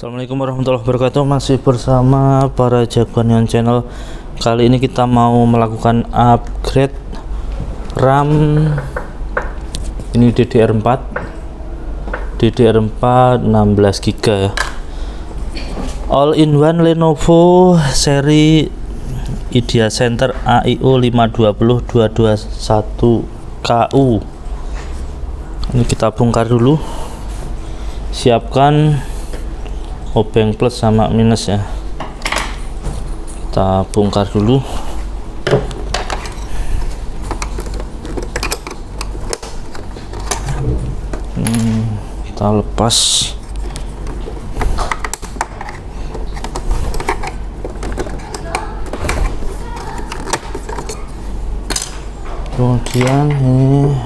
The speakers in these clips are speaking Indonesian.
Assalamualaikum warahmatullahi wabarakatuh. Masih bersama para jagoan channel. Kali ini kita mau melakukan upgrade RAM. Ini DDR4 16 GB ya. All in one Lenovo seri Idea Center AIO 520-221KU. Ini kita bongkar dulu. Siapkan obeng plus sama minus ya, kita bongkar dulu. Kita lepas. Kemudian ini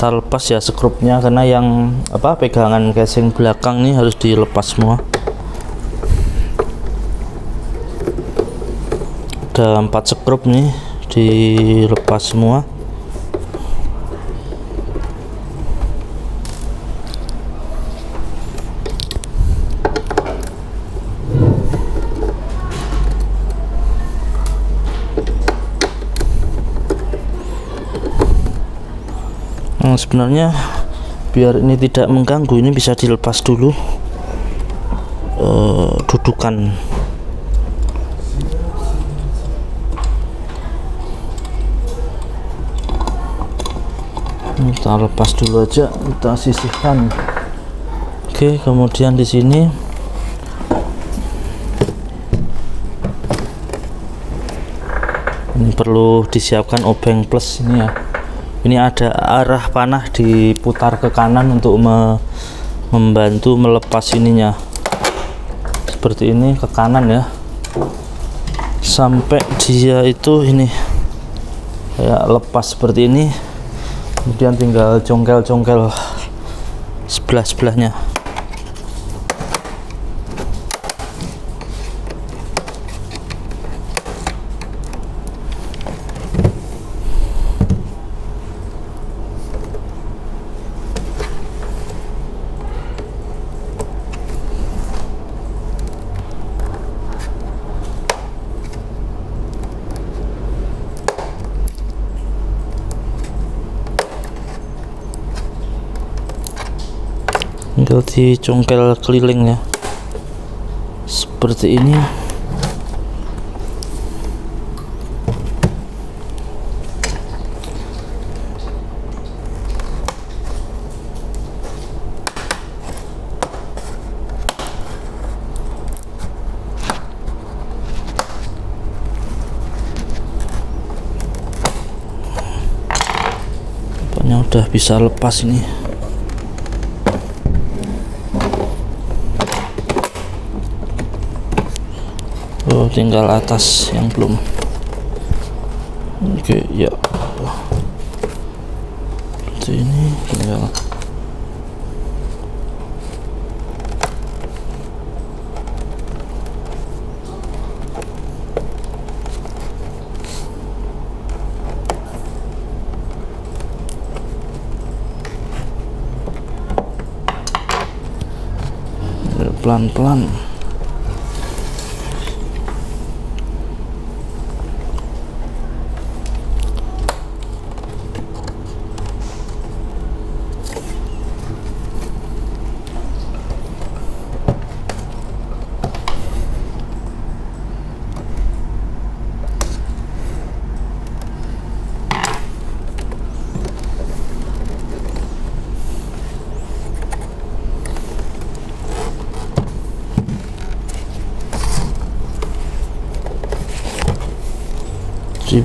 kita lepas ya skrupnya, karena yang pegangan casing belakang nih harus dilepas semua. Ada 4 skrup nih, dilepas semua. Sebenarnya biar ini tidak mengganggu, ini bisa dilepas dulu dudukan. Kita lepas dulu aja, kita sisihkan. Oke, kemudian di sini ini perlu disiapkan obeng plus ini ya. Ini ada arah panah diputar ke kanan untuk membantu melepas ininya. Seperti ini ke kanan ya, sampai dia itu ini kayak lepas seperti ini. Kemudian tinggal congkel-congkel sebelah-sebelahnya. Tinggal dicongkel keliling ya, seperti ini. Pokoknya udah bisa lepas ini. Tinggal atas yang belum. Oke ya, seperti ini. Tinggal pelan-pelan.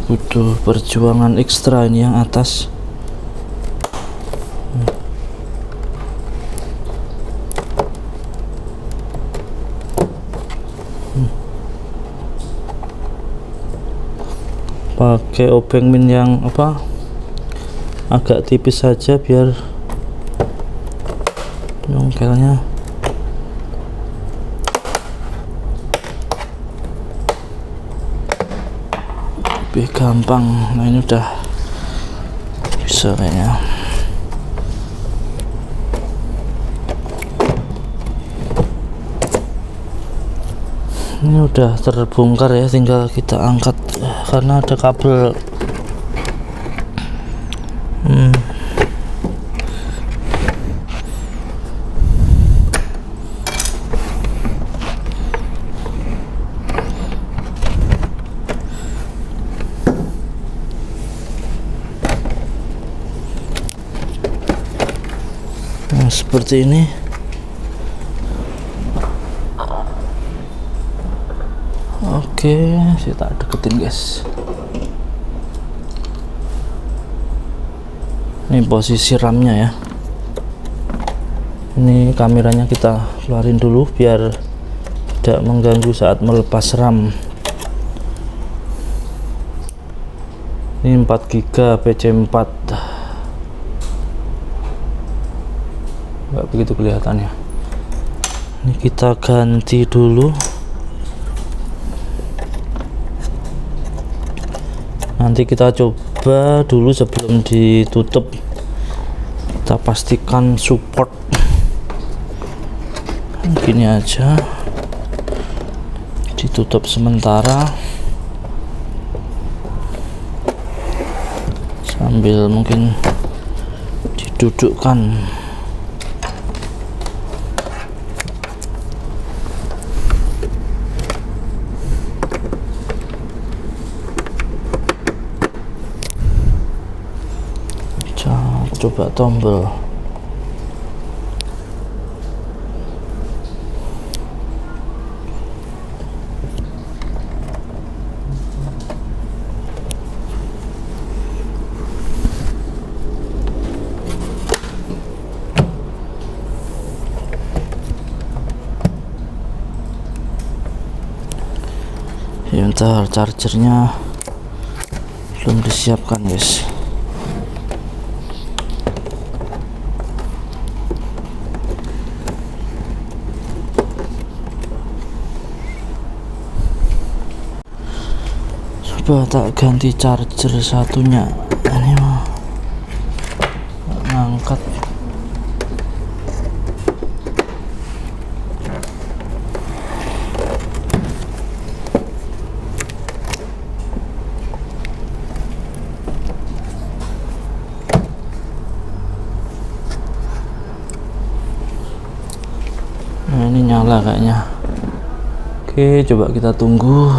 Butuh perjuangan ekstra ini yang atas. Pakai obeng min yang agak tipis saja biar nyongkelnya lebih gampang. Nah ini udah bisa kayaknya. Ini udah terbongkar ya, tinggal kita angkat karena ada kabel. Nah, seperti ini. Oke, saya tak deketin guys. Ini posisi RAM-nya ya. Ini kameranya kita keluarin dulu biar tidak mengganggu saat melepas RAM. Ini 4 GB PC4. Nggak begitu kelihatannya. Ini kita ganti dulu. Nanti kita coba dulu sebelum ditutup, kita pastikan support. Gini aja, ditutup sementara sambil mungkin didudukkan. Coba tombol. Ya, ntar chargernya belum disiapkan guys. Coba tak ganti charger satunya. Ini mah ngangkat. Nah, ini nyala kayaknya. Oke, coba kita tunggu.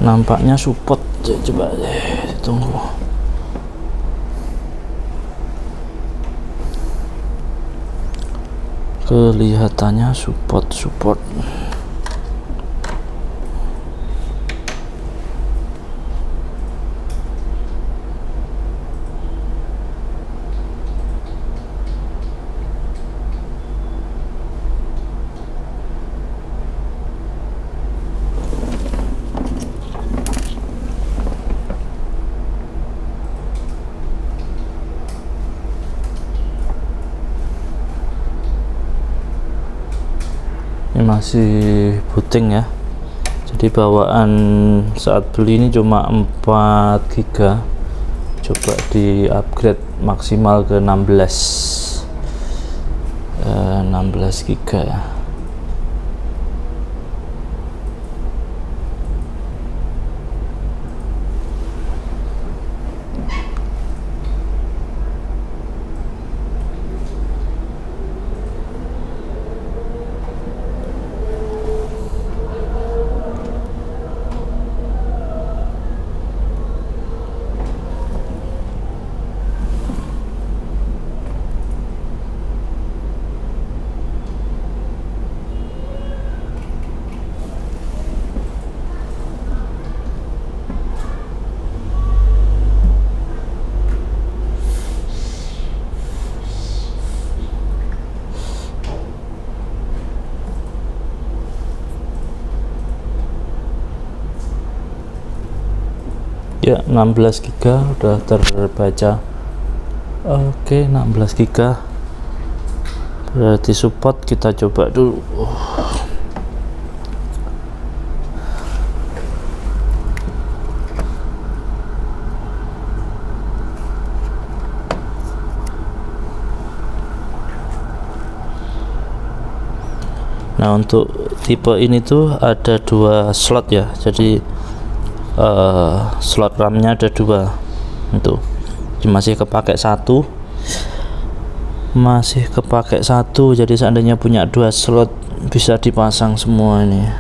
Nampaknya support, coba deh tunggu. Kelihatannya support. Ini masih booting ya, jadi bawaan saat beli ini cuma 4 GB. Coba di upgrade maksimal ke 16 GB ya. Ya, 16 GB udah terbaca. Oke, 16 GB berarti support. Kita coba dulu. Nah, untuk tipe ini tuh ada 2 slot ya, jadi slot RAM-nya ada 2. Itu masih kepake satu, jadi seandainya punya 2 slot bisa dipasang semua ini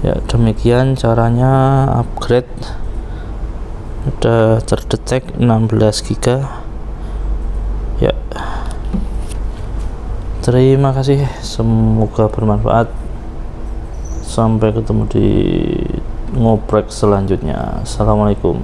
ya. Demikian caranya upgrade. Udah terdetek 16 GB ya. Terima kasih, semoga bermanfaat. Sampai ketemu di ngoprek selanjutnya. Assalamualaikum.